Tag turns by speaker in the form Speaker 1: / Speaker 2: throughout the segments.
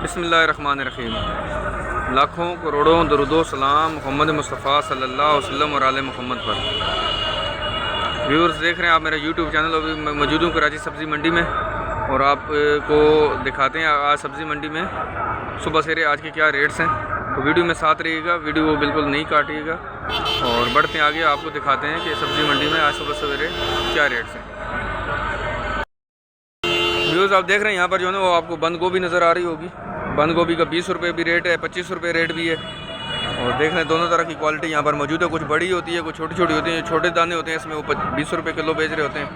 Speaker 1: बिस्मिल्लाहिर्रहमानिर्रहीम। लाखों करोड़ों दरूदो सलाम मोहम्मद मुस्तफ़ा सल्लल्लाहु अलैहि वसल्लम और आले मोहम्मद पर। व्यूअर्स देख रहे हैं आप मेरा यूट्यूब चैनल। अभी मैं मौजूद हूँ कराची सब्ज़ी मंडी में और आपको दिखाते हैं आज सब्ज़ी मंडी में सुबह से आज के क्या रेट्स हैं। तो वीडियो में साथ रहिएगा, वीडियो को बिल्कुल नहीं काटिएगा और बढ़ते हैं आगे। आपको दिखाते हैं कि सब्ज़ी मंडी में आज सुबह सवेरे क्या रेट्स हैं। व्यूअर्स आप देख रहे हैं यहाँ पर जो है ना वो आपको बंद गोभी नज़र आ रही होगी। बंद गोभी का 20 रुपये भी रेट है, 25 रुपये रेट भी है। और देख रहे हैं दोनों तरह की क्वालिटी यहाँ पर मौजूद है। कुछ बड़ी होती है, कुछ छोटी छोटी होती है। छोटे दाने होते हैं इसमें वो 20 रुपये किलो बेच रहे होते हैं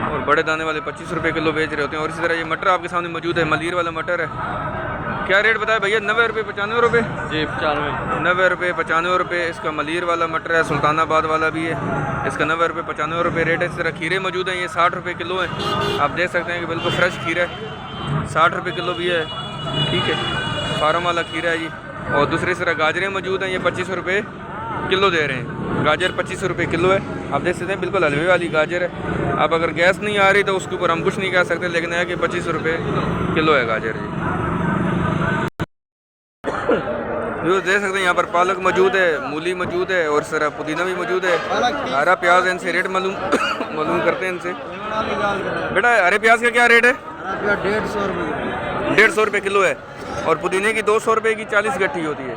Speaker 1: और बड़े दाने वाले 25 रुपये किलो बेच रहे होते हैं। और इसी तरह ये मटर आपके सामने मौजूद है, मलीर वाला मटर है। क्या रेट बताया भैया? 90 रुपये 95 रुपये
Speaker 2: जी 95
Speaker 1: 90 रुपये 95 रुपये इसका मलीर वाला मटर है। सुल्तानाबाद वाला भी है, इसका 90 रुपये 95 रुपये रेट है। इस तरह खीरे मौजूद हैं, ये 60 रुपये किलो है। आप देख सकते हैं कि बिल्कुल फ्रेश खीरा है, 60 रुपये किलो भी है। ठीक है, फार्म वाला खीरा है जी। और दूसरी तरह गाजरें मौजूद हैं, ये 25 रुपये किलो दे रहे हैं। गाजर 25 रुपये किलो है। आप देख सकते हैं बिल्कुल हलवे वाली गाजर है। अब अगर गैस नहीं आ रही तो उसके ऊपर हम कुछ नहीं कह सकते, लेकिन है कि 25 रुपये किलो है गाजर जी। जो देख सकते हैं यहाँ पर पालक मौजूद है, मूली मौजूद है और सर पुदीना भी मौजूद है। हरा प्याज है, इनसे रेट मालूम करते हैं इनसे। बेटा हरे प्याज का क्या रेट है? 150 रुपये किलो है। और पुदीने की 200 रुपये की 40 गट्ठी होती है।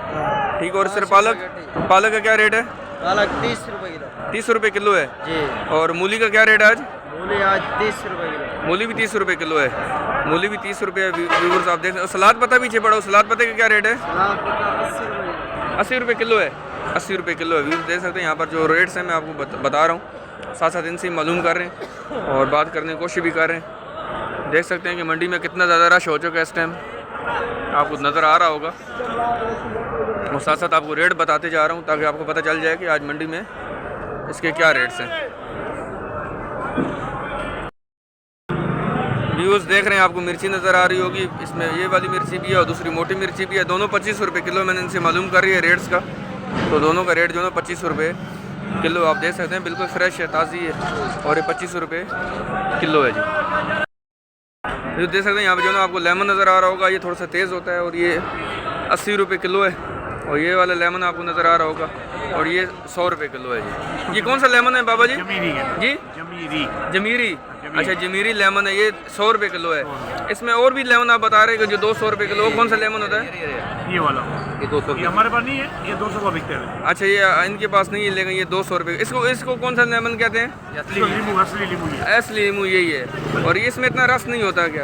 Speaker 1: ठीक है। और सर पालक का क्या रेट है?
Speaker 2: पालक 30 रुपये किलो।
Speaker 1: 30 रुपये किलो है
Speaker 2: जी।
Speaker 1: और मूली का क्या रेट है आज?
Speaker 2: मूली आज 30 रुपये किलो।
Speaker 1: मूली भी 30 रुपये किलो है। मूली भी 30 रुपये। व्यूअर्स आप देख। सलाद पत्ता पीछे पड़ा, सलाद पत्ते का क्या रेट है? 80 रुपये किलो है। 80 रुपये किलो है। व्यूअर्स देख सकते हैं यहाँ पर जो रेट्स हैं मैं आपको बता रहा हूँ, साथ साथ इनसे मालूम कर रहे हैं और बात करने की कोशिश भी कर रहे हैं। देख सकते हैं कि मंडी में कितना ज़्यादा रश हो चुका है इस टाइम, आपको नज़र आ रहा होगा। और साथ साथ आपको रेट बताते जा रहा हूँ ताकि आपको पता चल जाए कि आज मंडी में इसके क्या रेट्स हैं। व्यूज़ देख रहे हैं आपको मिर्ची नज़र आ रही होगी। इसमें ये वाली मिर्ची भी है और दूसरी मोटी मिर्ची भी है। दोनों 25 रुपये किलो मैंने इनसे मालूम कर रही है रेट्स का। तो दोनों का रेट जो है 25 रुपये किलो। आप देख सकते हैं बिल्कुल फ्रेश है, ताज़ी है और ये 25 रुपये किलो है जी। जो देख सकते हैं यहाँ पे जो ना आपको लेमन नज़र आ रहा होगा, ये थोड़ा सा तेज़ होता है और ये 80 रुपये किलो है। और ये वाला लेमन आपको नज़र आ रहा होगा और ये 100 रुपये किलो है जी। ये कौन सा लेमन है बाबा जी? जी जमीरी। अच्छा जमीरी लेमन है, ये 100 रुपये किलो है। इसमें और भी लेमन आप बता रहे हैं कि जो 200 रुपये किलो, कौन सा लेमन होता है?
Speaker 3: ये वाला,
Speaker 1: ये 200
Speaker 3: हमारे पास नहीं है, ये 200 का बिकते हैं।
Speaker 1: अच्छा ये इनके पास नहीं है, लेकिन ये 200 रुपये। इसको कौन सा लेमन कहते हैं? असली नींबू यही है। और ये इसमें इतना रस नहीं होता क्या?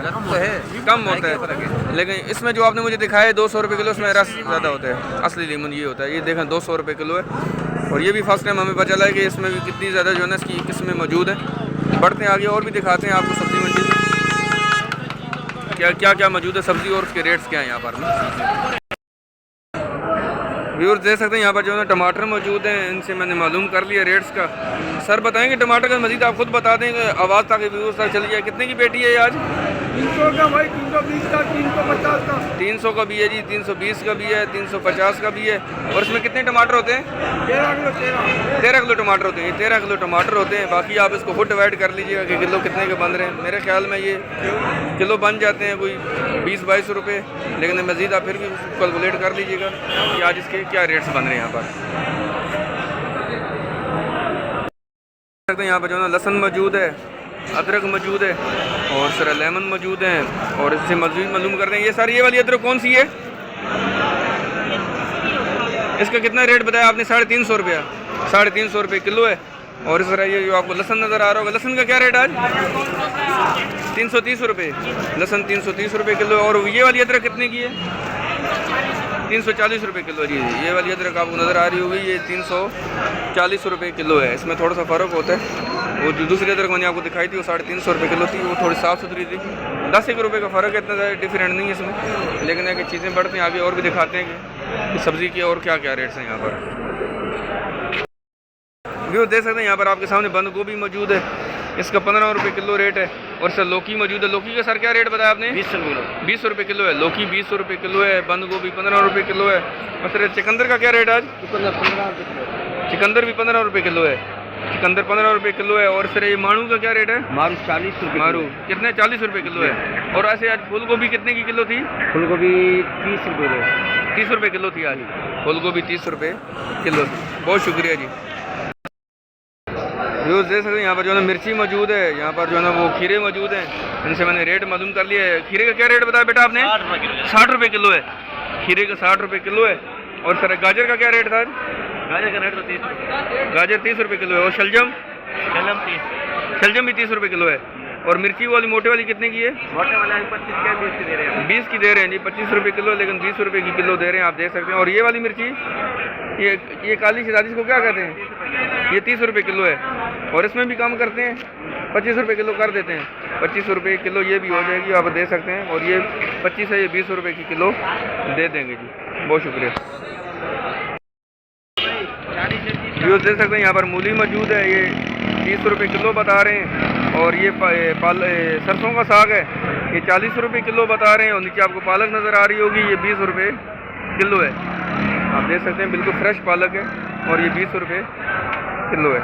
Speaker 1: कम होता है। लेकिन इसमें जो आपने मुझे दिखाया है 200 रुपये किलो, इसमें रस ज़्यादा होता है। असली नींबू ये होता है। ये देखें 200 रुपये किलो है। और ये भी फर्स्ट टाइम हमें पता चला है कि इसमें भी कितनी ज़्यादा जो है ना इसकी किस्में मौजूद हैं। बढ़ते हैं आगे और भी दिखाते हैं आपको सब्ज़ी मंडी में क्या मौजूद है सब्ज़ी और उसके रेट्स क्या हैं यहाँ पर। व्यूअर्स देख सकते हैं यहाँ पर जो है ना टमाटर मौजूद हैं, इनसे मैंने मालूम कर लिया रेट्स का। सर बताएंगे टमाटर का मज़ीद आप खुद बता देंगे आवाज़ ताकि व्यूअर्स तक चली जाए। कितने की पेटी है आज?
Speaker 3: 300 का भाई, 320 का, 350 का।
Speaker 1: 300 का भी है जी, 320 का भी है, 350 का भी है। और इसमें कितने टमाटर होते हैं? 13 किलो टमाटर होते हैं। 13 किलो टमाटर होते हैं। बाकी आप इसको खुद डिवाइड कर लीजिएगा कि किलो कितने के बन रहे हैं। मेरे ख्याल में ये किलो बन जाते हैं कोई 20-22 रुपये, लेकिन मज़ीद आप फिर भी कैलकुलेट कर लीजिएगा कि आज इसके क्या रेट्स बन रहे हैं यहाँ पर। यहाँ पर जो है ना लहसुन मौजूद है, अदरक मौजूद है और सर लेमन मौजूद हैं। और इससे मज़ीद मालूम कर रहे हैं। ये सारी ये वाली अदरक कौन सी है? इसका कितना रेट बताया आपने? 350 रुपया। 350 रुपये किलो है। और इस तरह ये जो आपको लहसुन नज़र आ रहा होगा, लहसुन का क्या रेट आज? 330 रुपये। लहसुन 330 रुपये किलो। और ये वाली अदरक कितने की है? 340 रुपये किलो जी। ये वाली अदरक आपको नज़र आ रही होगी, ये 340 रुपये किलो है। इसमें थोड़ा सा फ़र्क होता है। वो जो दूसरी अदरक मैंने आपको दिखाई थी वो 350 रुपये किलो थी, वो थोड़ी साफ़ सुथरी थी। 10 रुपये का फ़र्क है, इतना ज़्यादा डिफरेंट नहीं है इसमें। लेकिन है कि चीज़ें बढ़ती हैं आगे और भी दिखाते हैं कि सब्ज़ी के और क्या क्या रेट्स हैं यहाँ पर। व्यू देख सकते हैं यहाँ पर आपके सामने बंद गोभी मौजूद है, इसका 15 रुपये किलो रेट है। और सर लौकी मौजूद है। लौकी का सर क्या रेट बताया आपने? 20 रुपये किलो है। लौकी 20 रुपये किलो है। बंद गोभी 15 रुपये किलो है। और सर चुकंदर का क्या रेट आज? चुकंदर भी 15 रुपये किलो है। चुकंदर 15 रुपये किलो है। और सर ये माणू का क्या रेट है?
Speaker 2: मारू 40 रुपये।
Speaker 1: मारू कितने? 40 रुपये किलो है। और ऐसे आज फूल गोभी कितने की किलो थी?
Speaker 2: फूल गोभी 30 रुपये।
Speaker 1: 30 रुपये किलो थी आज फूल गोभी, 30 रुपये किलो थी। बहुत शुक्रिया जी। व्यूज़ देख सकते हैं यहाँ पर जो है ना मिर्ची मौजूद है, यहाँ पर जो है ना वो खीरे मौजूद हैं। इनसे मैंने रेट मालूम कर लिया है। खीरे का क्या रेट बताया बेटा आपने? 60 रुपये किलो है। खीरे का 60 रुपये किलो है। और सर गाजर का क्या रेट था?
Speaker 2: गाजर का रेट तो 30 रुपये।
Speaker 1: गाजर 30 रुपये किलो है। और शलजम?
Speaker 2: शलजम 30।
Speaker 1: शलजम भी 30 रुपये किलो है। और मिर्ची वाली मोटे वाली कितने की है?
Speaker 2: मोटे वाला 25 का 20 की दे रहे हैं।
Speaker 1: 20 की दे रहे हैं जी। 25 रुपये किलो, लेकिन 20 रुपये की किलो दे रहे हैं, आप देख सकते हैं। और ये वाली मिर्ची, ये काली शिराजी को क्या कहते हैं? ये 30 रुपये किलो है। और इसमें भी काम करते हैं, 25 रुपये किलो कर देते हैं। 25 रुपये किलो ये भी हो जाएगी, आप देख सकते हैं। और ये 25 है, ये 20 रुपये की किलो दे देंगे जी। बहुत शुक्रिया। व्यूज़ देख सकते हैं यहाँ पर मूली मौजूद है, ये 30 रुपये किलो बता रहे हैं। और ये सरसों का साग है, ये 40 रुपये किलो बता रहे हैं। और नीचे आपको पालक नज़र आ रही होगी, ये 20 रुपये किलो है। आप देख सकते हैं बिल्कुल फ्रेश पालक है। और ये 20 रुपये किलो है।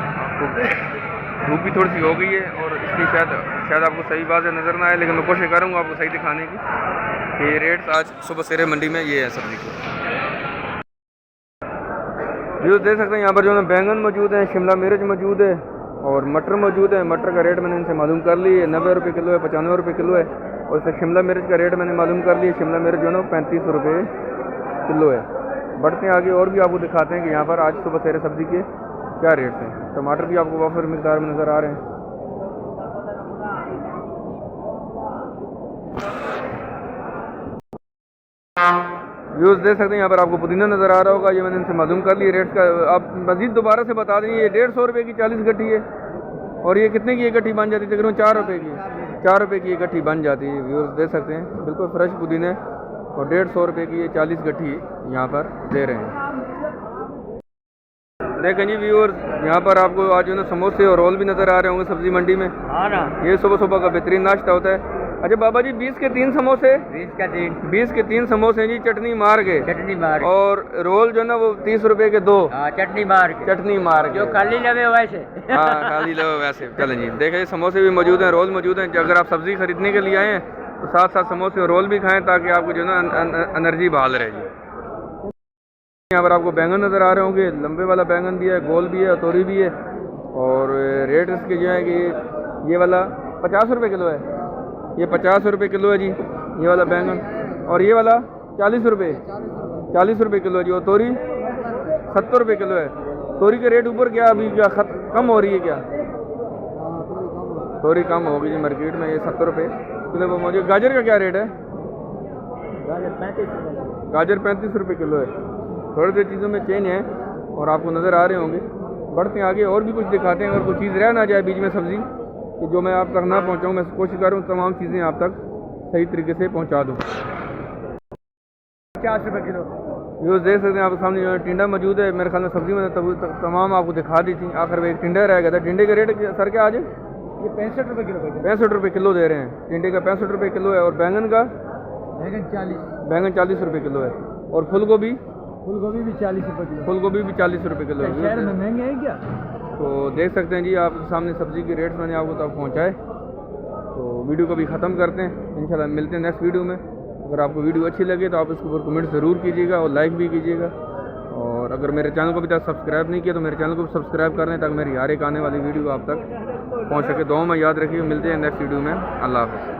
Speaker 1: धूप भी थोड़ी सी हो गई है और इसलिए शायद आपको सही बात है नज़र ना आए, लेकिन मैं कोशिश करूँगा आपको सही दिखाने की। ये रेट्स आज सुबह सवेरे मंडी में ये है सब्ज़ी के। व्यूज़ देख सकते हैं यहाँ पर जो है बैंगन मौजूद है, शिमला मिर्च मौजूद है और मटर मौजूद है। मटर का रेट मैंने इनसे मालूम कर ली है, 90 रुपये किलो है, 95 रुपये किलो है। और इससे शिमला मिर्च का रेट मैंने मालूम कर लिया, शिमला मिर्च जो है ना 35 रुपये किलो है। बढ़ते हैं आगे और भी आपको दिखाते हैं कि यहाँ पर आज सुबह सवेरे सब्ज़ी के क्या रेट हैं। टमाटर भी आपको वाफर मिकदार में नज़र आ रहे हैं। व्यूज़ देख सकते हैं यहाँ पर आपको पुदीना नज़र आ रहा होगा, ये मैंने इनसे मालूम कर लिया रेट्स का। आप मज़ीद दोबारा से बता दें, ये 150 रुपये की 40 गट्ठी है। और ये कितने की ये गट्ठी बन जाती है? तकरीबन 4 रुपये की। 4 रुपये की ये गट्ठी बन जाती है। व्यूज़ देख सकते हैं बिल्कुल फ्रेश पुदीने। और 150 रुपये की ये 40 गट्ठी यहाँ पर दे रहे हैं। देखें जी व्यूअर्स, यहाँ पर आपको आज जो है समोसे और रोल भी नज़र आ रहे होंगे सब्जी मंडी में।
Speaker 2: हाँ ना,
Speaker 1: ये सुबह सुबह का बेहतरीन नाश्ता होता है। अच्छा बाबा जी, 20 के 3 समोसे?
Speaker 2: 20 का 3।
Speaker 1: 20 के 3 समोसे हैं जी, चटनी मार के।
Speaker 2: चटनी मार।
Speaker 1: और रोल जो है ना वो 30 रुपये के 2।
Speaker 2: हाँ, चटनी मार के।
Speaker 1: चटनी मार के
Speaker 2: जो खाली लगे वैसे।
Speaker 1: हाँ, खाली लो वैसे। चलें जी, देखें समोसे भी मौजूद हैं, रोल मौजूद हैं। अगर आप सब्ज़ी खरीदने के लिए आए हैं तो साथ साथ समोसे और रोल भी खाएँ, ताकि आपको जो है ना एनर्जी बहाल रहे जी। यहाँ पर आपको बैंगन नज़र आ रहे होंगे, लंबे वाला बैंगन भी है, गोल भी है, तोरी भी है। और रेट इसके जो है कि ये वाला 50 रुपये किलो है, ये 50 रुपये किलो है जी ये वाला बैंगन। और ये वाला 40 रुपये 40 रुपये किलो है जी। और तोरी 70 रुपये किलो है। तोरी के रेट ऊपर क्या अभी क्या कम हो रही है क्या? तोरी कम होगी जी मार्केट में, ये 70 रुपये किलो पर मौजूद। गाजर का क्या रेट है? गाजर 35 रुपये किलो है। थोड़ी सी चीज़ों में चेंज है और आपको नज़र आ रहे होंगे। बढ़ते हैं आगे और भी कुछ दिखाते हैं। अगर कोई चीज़ रह ना जाए बीच में सब्ज़ी कि जो मैं आप तक ना पहुंचाऊं, मैं कोशिश करूं तमाम चीज़ें आप तक सही तरीके से पहुंचा दूं।
Speaker 2: 50 रुपये किलो।
Speaker 1: व्यूज़ देख सकते हैं आपके सामने जो है टिंडा मौजूद है। मेरे ख्याल में सब्ज़ी मैंने तमाम आपको दिखा दी थी। आखिर में एक टिंडा रह गया था। टिंडे का रेट सर क्या आज?
Speaker 2: ये 65 रुपये किलो।
Speaker 1: 65 रुपये किलो दे रहे हैं। टिंडे का 65 रुपये किलो है। और बैंगन का? बैंगन 40 रुपये किलो है। और फूल गोभी?
Speaker 2: फूल गोभी भी 40 रुपये किलो।
Speaker 1: फूल गोभी भी 40 रुपये किलो है।
Speaker 2: शहर में महंगे हैं क्या?
Speaker 1: तो देख सकते हैं जी आपके सामने सब्ज़ी के रेट्स मैंने आपको तक पहुँचाए। तो वीडियो को भी ख़त्म करते हैं, इंशाल्लाह मिलते हैं नेक्स्ट वीडियो में। अगर आपको वीडियो अच्छी लगे तो आप इसके ऊपर कमेंट ज़रूर कीजिएगा और लाइक भी कीजिएगा। और अगर मेरे चैनल को अभी तक सब्सक्राइब नहीं किया तो मेरे चैनल को भी सब्सक्राइब कर लें, ताकि मेरी हर एक आने वाली वीडियो आप तक पहुँच सके। दुआ में याद रखिए। मिलते हैं नेक्स्ट वीडियो में। अल्लाह हाफ़िज़।